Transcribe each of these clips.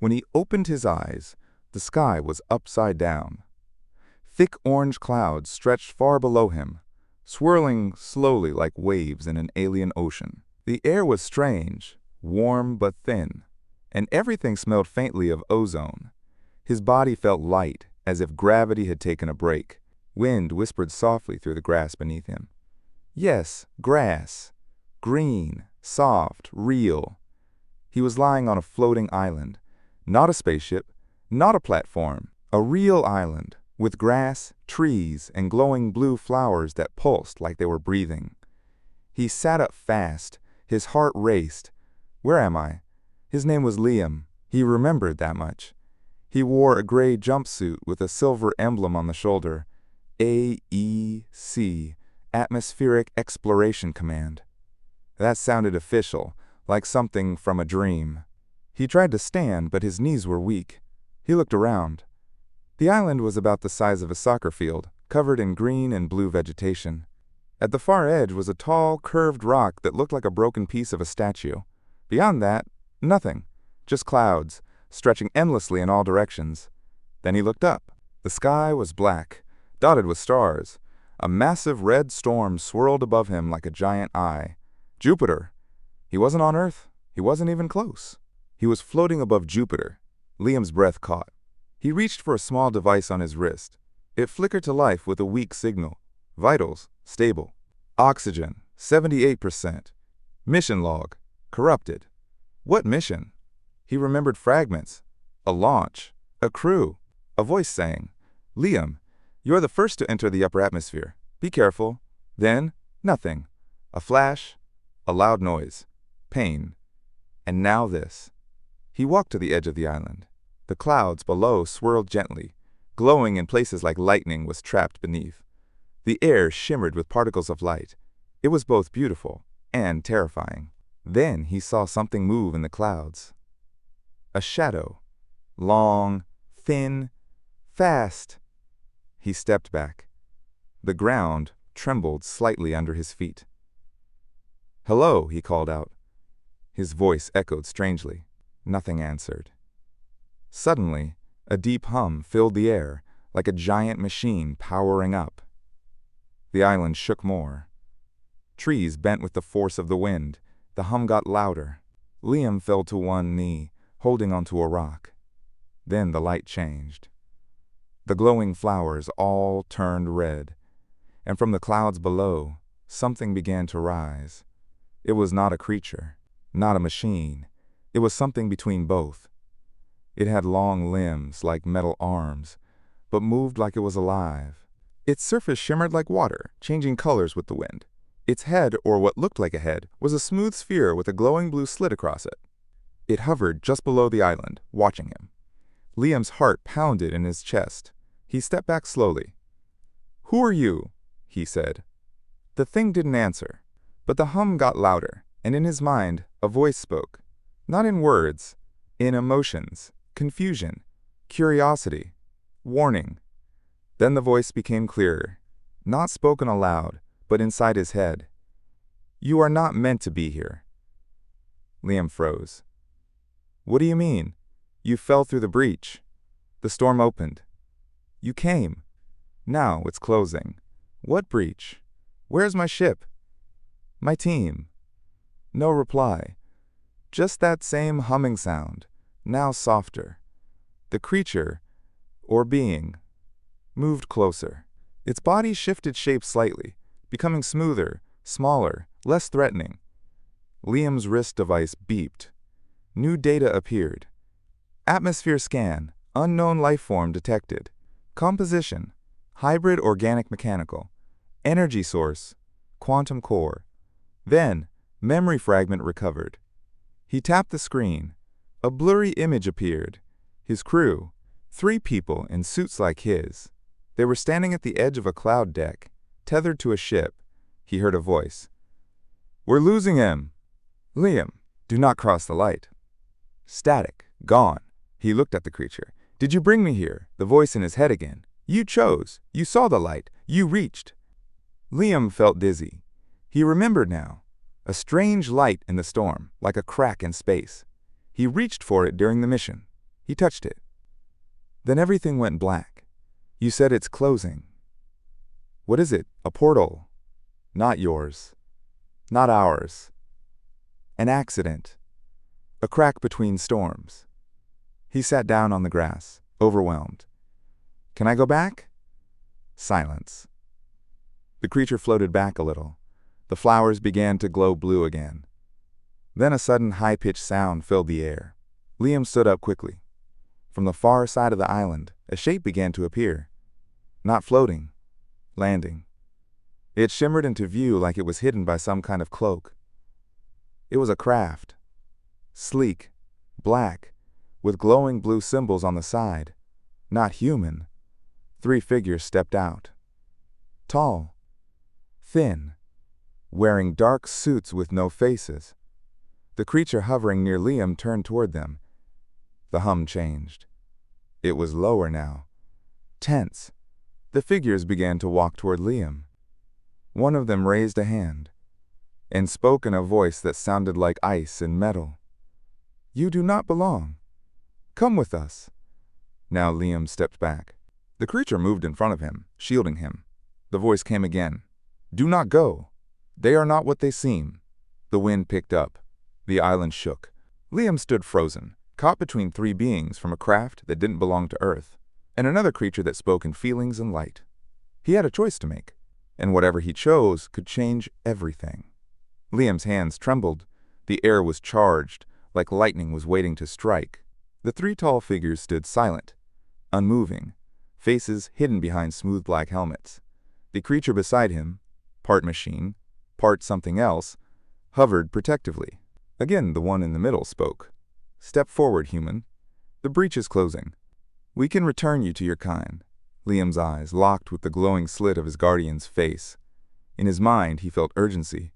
When he opened his eyes, the sky was upside down. Thick orange clouds stretched far below him, swirling slowly like waves in an alien ocean. The air was strange, warm but thin, and everything smelled faintly of ozone. His body felt light, as if gravity had taken a break. Wind whispered softly through the grass beneath him. Yes, grass. Green, soft, real. He was lying on a floating island. Not a spaceship, not a platform. A real island, with grass, trees, and glowing blue flowers that pulsed like they were breathing. He sat up fast. His heart raced. Where am I? His name was Liam. He remembered that much. He wore a gray jumpsuit with a silver emblem on the shoulder. AEC, Atmospheric Exploration Command. That sounded official, like something from a dream. He tried to stand, but his knees were weak. He looked around. The island was about the size of a soccer field, covered in green and blue vegetation. At the far edge was a tall, curved rock that looked like a broken piece of a statue. Beyond that, nothing. Just clouds, stretching endlessly in all directions. Then he looked up. The sky was black, dotted with stars. A massive red storm swirled above him like a giant eye. Jupiter. He wasn't on Earth. He wasn't even close. He was floating above Jupiter. Liam's breath caught. He reached for a small device on his wrist. It flickered to life with a weak signal. Vitals, stable. Oxygen, 78%. Mission log, corrupted. What mission? He remembered fragments. A launch. A crew. A voice saying, Liam, you're the first to enter the upper atmosphere. Be careful. Then, nothing. A flash. A loud noise. Pain. And now this. He walked to the edge of the island. The clouds below swirled gently. Glowing in places like lightning was trapped beneath. The air shimmered with particles of light. It was both beautiful and terrifying. Then he saw something move in the clouds. A shadow. Long, thin, fast. He stepped back. The ground trembled slightly under his feet. Hello, he called out. His voice echoed strangely. Nothing answered. Suddenly, a deep hum filled the air, like a giant machine powering up. The island shook more. Trees bent with the force of the wind. The hum got louder. Liam fell to one knee, holding onto a rock. Then the light changed. The glowing flowers all turned red, and from the clouds below, something began to rise. It was not a creature, not a machine. It was something between both. It had long limbs like metal arms, but moved like it was alive. Its surface shimmered like water, changing colors with the wind. Its head, or what looked like a head, was a smooth sphere with a glowing blue slit across it. It hovered just below the island, watching him. Liam's heart pounded in his chest. He stepped back slowly. Who are you? He said. The thing didn't answer, but the hum got louder, and in his mind, a voice spoke. Not in words, in emotions, confusion, curiosity, warning. Then the voice became clearer, not spoken aloud, but inside his head. You are not meant to be here. Liam froze. What do you mean? You fell through the breach. The storm opened. You came. Now it's closing. What breach? Where's my ship? My team. No reply. Just that same humming sound, now softer. The creature, or being, moved closer. Its body shifted shape slightly, becoming smoother, smaller, less threatening. Liam's wrist device beeped. New data appeared. Atmosphere scan, unknown lifeform detected. Composition, hybrid organic mechanical. Energy source, quantum core. Then, memory fragment recovered. He tapped the screen. A blurry image appeared. His crew, 3 people in suits like his. They were standing at the edge of a cloud deck, tethered to a ship. He heard a voice. We're losing him. Liam, do not cross the light. Static, gone. He looked at the creature. Did you bring me here? The voice in his head again. You chose. You saw the light. You reached. Liam felt dizzy. He remembered now. A strange light in the storm, like a crack in space. He reached for it during the mission. He touched it. Then everything went black. You said it's closing. What is it? A portal. Not yours. Not ours. An accident. A crack between storms. He sat down on the grass, overwhelmed. Can I go back? Silence. The creature floated back a little. The flowers began to glow blue again. Then a sudden high-pitched sound filled the air. Liam stood up quickly. From the far side of the island, a shape began to appear. Not floating, landing. It shimmered into view like it was hidden by some kind of cloak. It was a craft. Sleek, black, with glowing blue symbols on the side. Not human. 3 figures stepped out. Tall. Thin. Wearing dark suits with no faces. The creature hovering near Liam turned toward them. The hum changed. It was lower now. Tense. The figures began to walk toward Liam. One of them raised a hand and spoke in a voice that sounded like ice and metal. You do not belong. Come with us. Now Liam stepped back. The creature moved in front of him, shielding him. The voice came again. Do not go. They are not what they seem. The wind picked up. The island shook. Liam stood frozen, caught between 3 beings from a craft that didn't belong to Earth, and another creature that spoke in feelings and light. He had a choice to make, and whatever he chose could change everything. Liam's hands trembled. The air was charged, like lightning was waiting to strike. The 3 tall figures stood silent, unmoving, faces hidden behind smooth black helmets. The creature beside him, part machine, part something else, hovered protectively. Again, the one in the middle spoke. Step forward, human. The breach is closing. We can return you to your kind. Liam's eyes locked with the glowing slit of his guardian's face. In his mind, he felt urgency.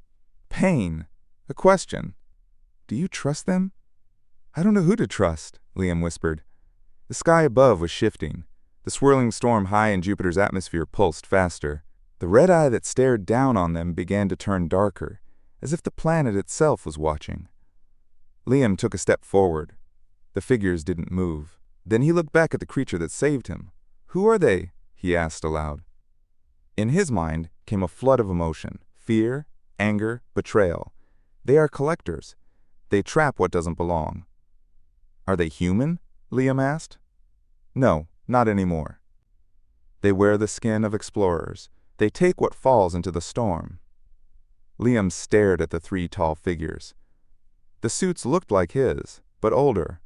Pain. A question. Do you trust them? I don't know who to trust, Liam whispered. The sky above was shifting. The swirling storm high in Jupiter's atmosphere pulsed faster. The red eye that stared down on them began to turn darker, as if the planet itself was watching. Liam took a step forward. The figures didn't move. Then he looked back at the creature that saved him. Who are they? He asked aloud. In his mind came a flood of emotion, fear, anger, betrayal. They are collectors. They trap what doesn't belong. Are they human? Liam asked. No, not anymore. They wear the skin of explorers. They take what falls into the storm. Liam stared at the 3 tall figures. The suits looked like his, but older.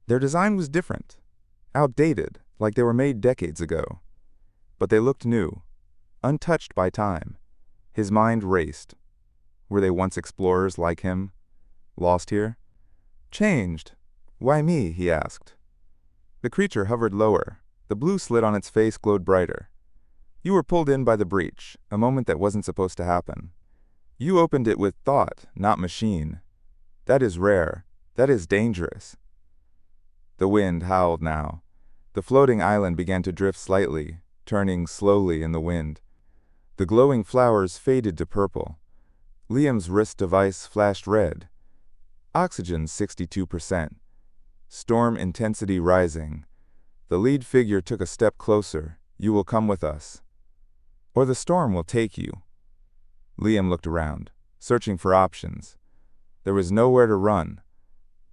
Their design was different, outdated, like they were made decades ago. But they looked new, untouched by time. His mind raced. Were they once explorers like him, lost here? Changed. Why me? He asked. The creature hovered lower. The blue slit on its face glowed brighter. You were pulled in by the breach, a moment that wasn't supposed to happen. You opened it with thought, not machine. That is rare. That is dangerous. The wind howled now. The floating island began to drift slightly, turning slowly in the wind. The glowing flowers faded to purple. Liam's wrist device flashed red. Oxygen 62%. Storm intensity rising. The lead figure took a step closer. You will come with us. Or the storm will take you. Liam looked around, searching for options. There was nowhere to run.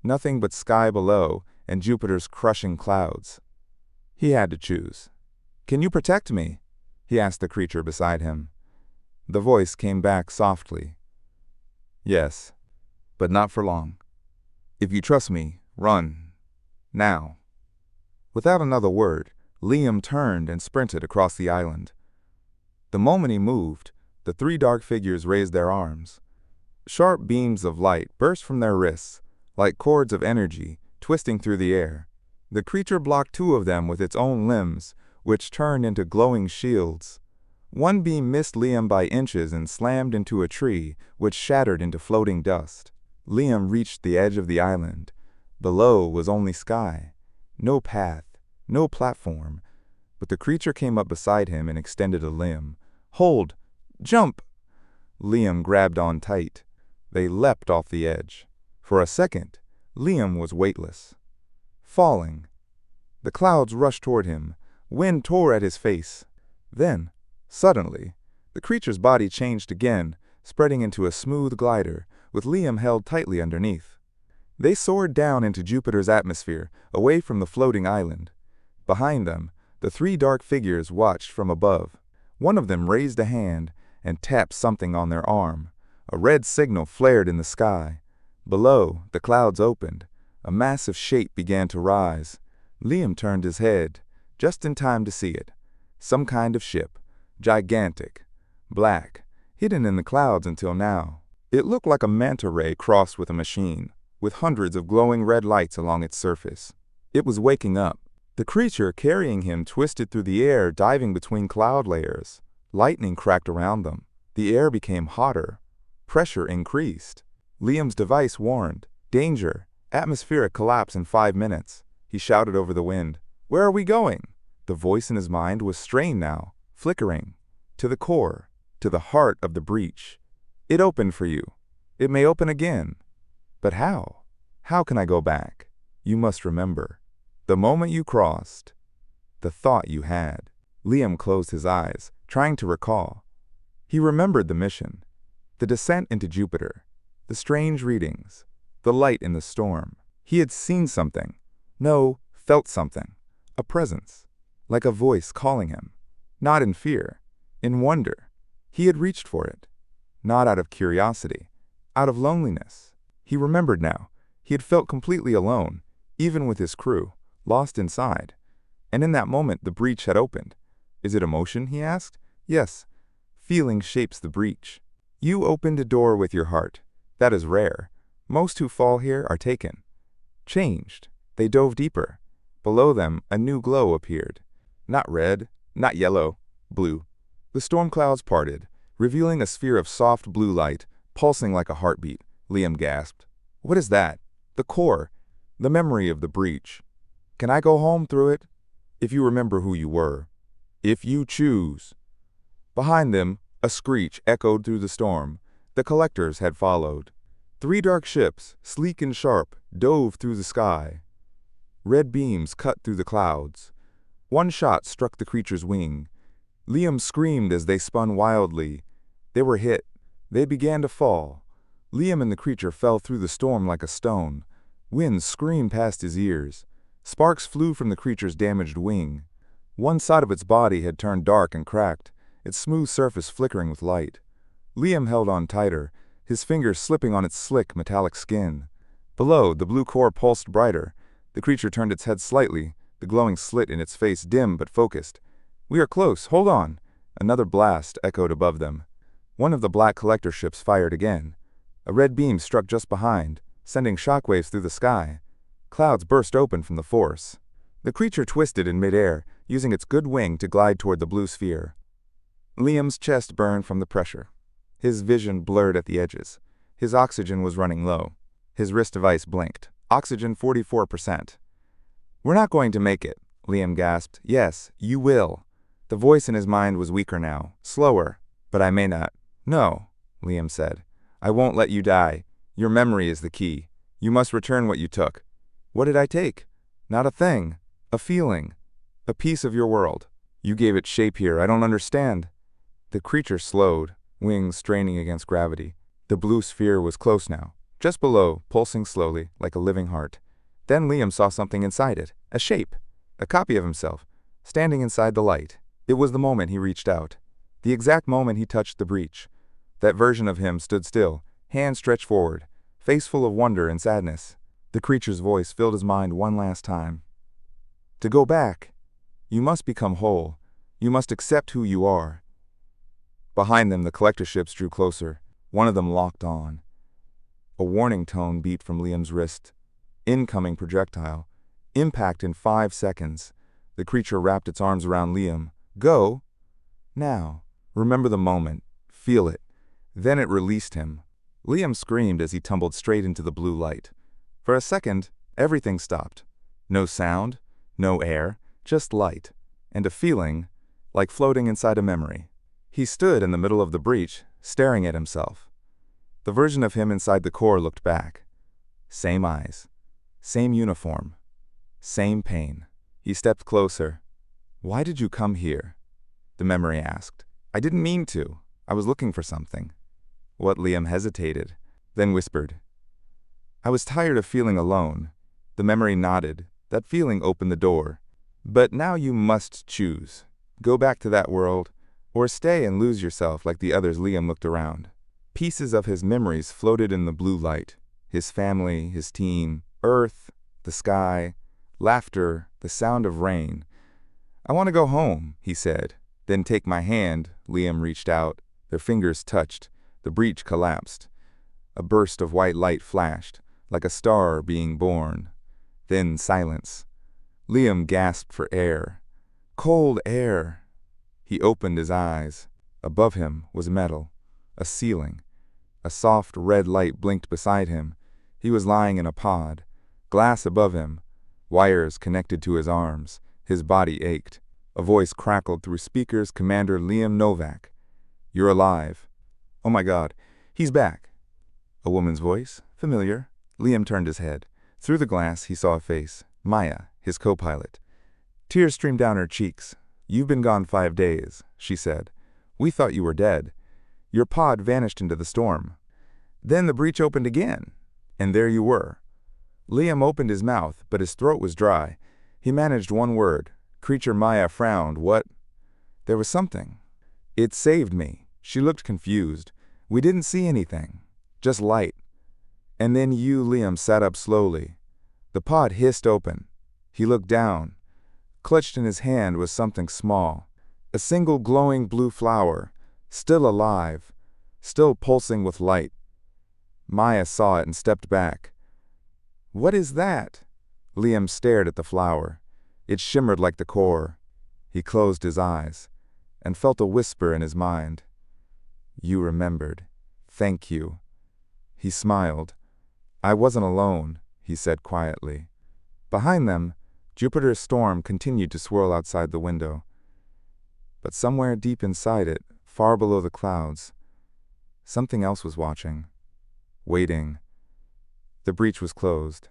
Nothing but sky below and Jupiter's crushing clouds. He had to choose. Can you protect me? He asked the creature beside him. The voice came back softly. Yes, but not for long. If you trust me, run. Now. Without another word, Liam turned and sprinted across the island. The moment he moved, the 3 dark figures raised their arms. Sharp beams of light burst from their wrists, like cords of energy, twisting through the air. The creature blocked 2 of them with its own limbs, which turned into glowing shields. One beam missed Liam by inches and slammed into a tree, which shattered into floating dust. Liam reached the edge of the island. Below was only sky. No path, no platform. But the creature came up beside him and extended a limb. Hold! Jump! Liam grabbed on tight. They leapt off the edge. For a second, Liam was weightless. falling. The clouds rushed toward him. Wind tore at his face. Then, suddenly, the creature's body changed again, spreading into a smooth glider, with Liam held tightly underneath. They soared down into Jupiter's atmosphere, away from the floating island. Behind them, the three dark figures watched from above. One of them raised a hand and tapped something on their arm. A red signal flared in the sky. Below, the clouds opened. A massive shape began to rise. Liam turned his head, just in time to see it. Some kind of ship, gigantic, black, hidden in the clouds until now. It looked like a manta ray crossed with a machine, with hundreds of glowing red lights along its surface. It was waking up. The creature carrying him twisted through the air, diving between cloud layers. Lightning cracked around them. The air became hotter. Pressure increased. Liam's device warned, "Danger, atmospheric collapse in 5 minutes." He shouted over the wind, "Where are we going?" The voice in his mind was strained now, flickering. To the core, to the heart of the breach. "It opened for you. It may open again. But how? How can I go back? You must remember. The moment you crossed. The thought you had." Liam closed his eyes, trying to recall. He remembered the mission. The descent into Jupiter. The strange readings. The light in the storm. He had seen something. No, felt something. A presence. Like a voice calling him. Not in fear. In wonder. He had reached for it. Not out of curiosity. Out of loneliness. He remembered now. He had felt completely alone, even with his crew, lost inside. And in that moment the breach had opened. "Is it emotion?" he asked. "Yes. Feeling shapes the breach. You opened a door with your heart. That is rare. Most who fall here are taken. Changed. They dove deeper. Below them, a new glow appeared. Not red, not yellow, blue. The storm clouds parted, revealing a sphere of soft blue light, pulsing like a heartbeat. Liam gasped. "What is that?" "The core. The memory of the breach. Can I go home through it?" "If you remember who you were. If you choose." Behind them, a screech echoed through the storm. The collectors had followed. 3 dark ships, sleek and sharp, dove through the sky. Red beams cut through the clouds. One shot struck the creature's wing. Liam screamed as they spun wildly. They were hit. They began to fall. Liam and the creature fell through the storm like a stone. Wind screamed past his ears. Sparks flew from the creature's damaged wing. One side of its body had turned dark and cracked, its smooth surface flickering with light. Liam held on tighter, his fingers slipping on its slick, metallic skin. Below, the blue core pulsed brighter. The creature turned its head slightly, the glowing slit in its face dim but focused. "We are close, hold on!" Another blast echoed above them. One of the black collector ships fired again. A red beam struck just behind, sending shockwaves through the sky. Clouds burst open from the force. The creature twisted in midair, using its good wing to glide toward the blue sphere. Liam's chest burned from the pressure. His vision blurred at the edges. His oxygen was running low. His wrist device blinked. Oxygen 44%. "We're not going to make it," Liam gasped. "Yes, you will." The voice in his mind was weaker now, slower. "But I may not." "No," Liam said. "I won't let you die. Your memory is the key. You must return what you took." "What did I take?" "Not a thing. A feeling. A piece of your world. You gave it shape here. I don't understand." The creature slowed, wings straining against gravity. The blue sphere was close now, just below, pulsing slowly, like a living heart. Then Liam saw something inside it, a shape, a copy of himself, standing inside the light. It was the moment he reached out. The exact moment he touched the breach. That version of him stood still, hands stretched forward, face full of wonder and sadness. The creature's voice filled his mind one last time. "To go back, you must become whole. You must accept who you are." Behind them, the collector ships drew closer. One of them locked on. A warning tone beat from Liam's wrist. Incoming projectile. Impact in 5 seconds. The creature wrapped its arms around Liam. "Go. Now." Remember the moment. Feel it. Then it released him. Liam screamed as he tumbled straight into the blue light. For a second, everything stopped. No sound, no air, just light, and a feeling like floating inside a memory. He stood in the middle of the breach, staring at himself. The version of him inside the core looked back. Same eyes, same uniform, Same pain. He stepped closer. Why did you come here? The memory asked. I didn't mean to. I was looking for something. What? Liam hesitated, then whispered. I was tired of feeling alone. The memory nodded. That feeling opened the door. But now you must choose. Go back to that world, or stay and lose yourself like the others. Liam looked around. Pieces of his memories floated in the blue light. His family, his team, Earth, the sky, laughter, the sound of rain. I want to go home, he said. Then take my hand. Liam reached out. Their fingers touched. The breach collapsed. A burst of white light flashed, like a star being born. Then silence. Liam gasped for air. Cold air. He opened his eyes. Above him was metal, a ceiling. A soft red light blinked beside him. He was lying in a pod. Glass above him. Wires connected to his arms. His body ached. A voice crackled through speakers. Commander Liam Novak. You're alive. Oh my God, he's back. A woman's voice, familiar. Liam turned his head. Through the glass, he saw a face. Maya, his co-pilot. Tears streamed down her cheeks. You've been gone 5 days, she said. We thought you were dead. Your pod vanished into the storm. Then the breach opened again, and there you were. Liam opened his mouth, but his throat was dry. He managed one word. Creature Maya frowned. What? There was something. It saved me. She looked confused. We didn't see anything. Just light. And then you, Liam, sat up slowly. The pod hissed open. He looked down. Clutched in his hand was something small. A single glowing blue flower, still alive, still pulsing with light. Maya saw it and stepped back. What is that? Liam stared at the flower. It shimmered like the core. He closed his eyes and felt a whisper in his mind. You remembered. Thank you. He smiled. I wasn't alone, he said quietly. Behind them, Jupiter's storm continued to swirl outside the window. But somewhere deep inside it, far below the clouds, something else was watching, waiting. The breach was closed,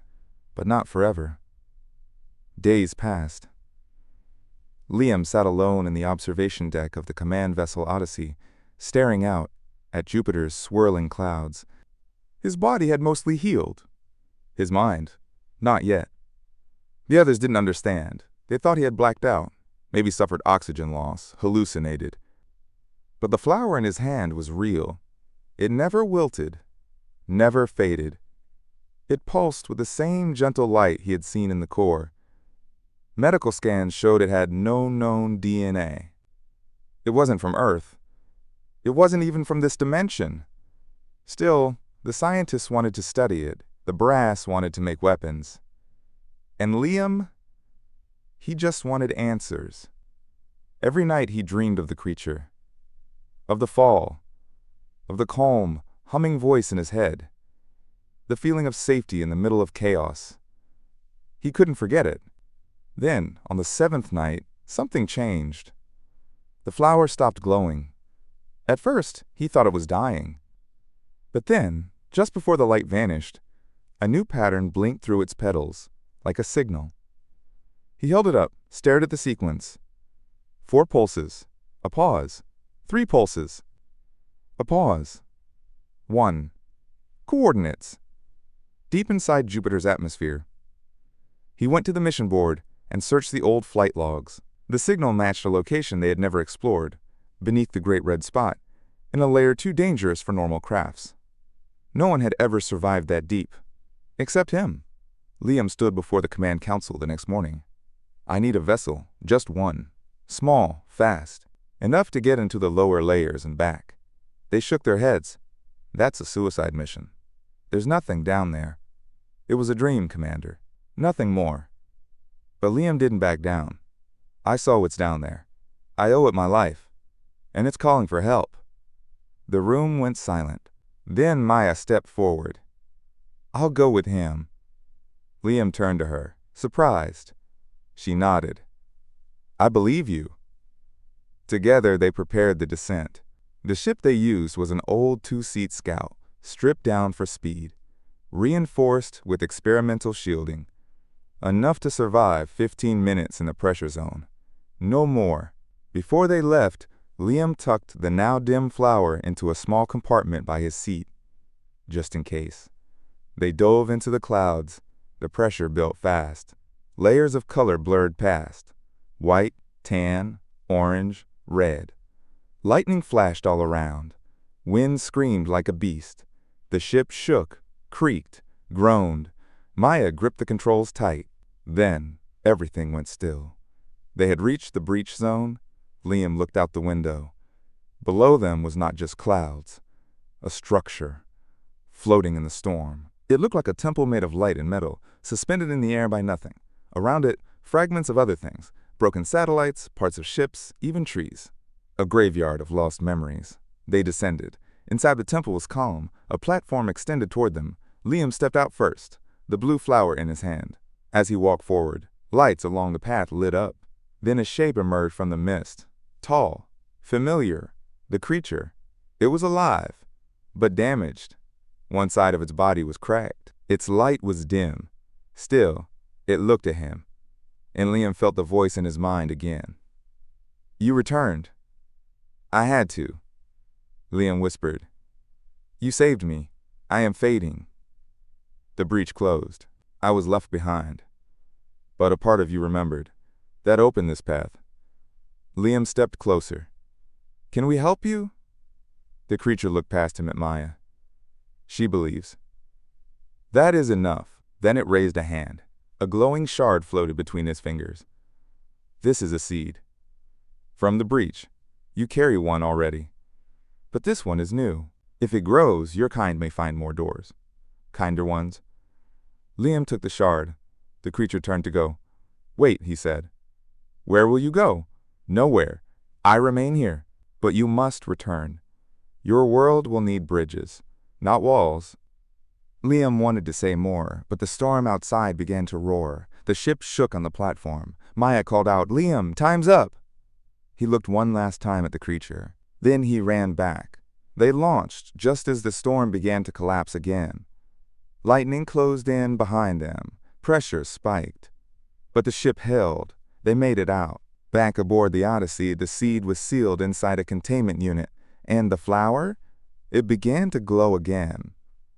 but not forever. Days passed. Liam sat alone in the observation deck of the command vessel Odyssey, staring out at Jupiter's swirling clouds. His body had mostly healed. His mind, not yet. The others didn't understand. They thought he had blacked out, maybe suffered oxygen loss, hallucinated. But the flower in his hand was real. It never wilted, never faded. It pulsed with the same gentle light he had seen in the core. Medical scans showed it had no known DNA. It wasn't from Earth. It wasn't even from this dimension. Still, the scientists wanted to study it. The brass wanted to make weapons. And Liam, he just wanted answers. Every night he dreamed of the creature, of the fall, of the calm, humming voice in his head, the feeling of safety in the middle of chaos. He couldn't forget it. Then, on the 7th night, something changed. The flower stopped glowing. At first, he thought it was dying. But then, just before the light vanished, a new pattern blinked through its petals, like a signal. He held it up, stared at the sequence. 4 pulses, a pause. 3 pulses, a pause. 1. Coordinates. Deep inside Jupiter's atmosphere. He went to the mission board and searched the old flight logs. The signal matched a location they had never explored, beneath the Great Red Spot, in a layer too dangerous for normal crafts. No one had ever survived that deep, except him. Liam stood before the command council the next morning. I need a vessel, just one. Small, fast, enough to get into the lower layers and back. They shook their heads. That's a suicide mission. There's nothing down there. It was a dream, Commander. Nothing more. But Liam didn't back down. I saw what's down there. I owe it my life. And it's calling for help. The room went silent. Then Maya stepped forward. I'll go with him. Liam turned to her, surprised. She nodded. I believe you. Together they prepared the descent. The ship they used was an old 2-seat Scout, stripped down for speed, reinforced with experimental shielding. Enough to survive 15 minutes in the pressure zone. No more. Before they left, Liam tucked the now dim flower into a small compartment by his seat, just in case. They dove into the clouds. The pressure built fast. Layers of color blurred past. White, tan, orange, red. Lightning flashed all around. Wind screamed like a beast. The ship shook, creaked, groaned. Maya gripped the controls tight. Then, everything went still. They had reached the breach zone. Liam looked out the window. Below them was not just clouds. A structure, floating in the storm. It looked like a temple made of light and metal, suspended in the air by nothing. Around it, fragments of other things, broken satellites, parts of ships, even trees. A graveyard of lost memories. They descended. Inside the temple was calm. A platform extended toward them. Liam stepped out first, the blue flower in his hand. As he walked forward, lights along the path lit up. Then a shape emerged from the mist. Tall, familiar. The creature. It was alive, but damaged. One side of its body was cracked. Its light was dim. Still, it looked at him, and Liam felt the voice in his mind again. "You returned." "I had to," Liam whispered. "You saved me. I am fading." The breach closed. I was left behind. But a part of you remembered. That opened this path. Liam stepped closer. "Can we help you?" The creature looked past him at Maya. "She believes." "That is enough." Then it raised a hand. A glowing shard floated between his fingers. "This is a seed. From the breach. You carry one already. But this one is new. If it grows, your kind may find more doors. Kinder ones." Liam took the shard. The creature turned to go. "Wait," he said. "Where will you go?" "Nowhere. I remain here. But you must return. Your world will need bridges, not walls." Liam wanted to say more, but the storm outside began to roar. The ship shook on the platform. Maya called out, "Liam, time's up!" He looked one last time at the creature. Then he ran back. They launched just as the storm began to collapse again. Lightning closed in behind them. Pressure spiked. But the ship held. They made it out. Back aboard the Odyssey, the seed was sealed inside a containment unit. And the flower? It began to glow again.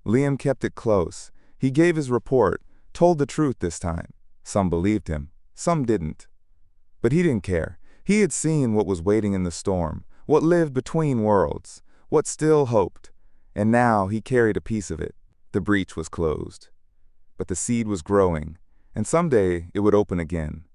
Liam kept it close. He gave his report, told the truth this time. Some believed him, some didn't. But he didn't care. He had seen what was waiting in the storm, what lived between worlds, what still hoped. And now he carried a piece of it. The breach was closed. But the seed was growing, and someday it would open again.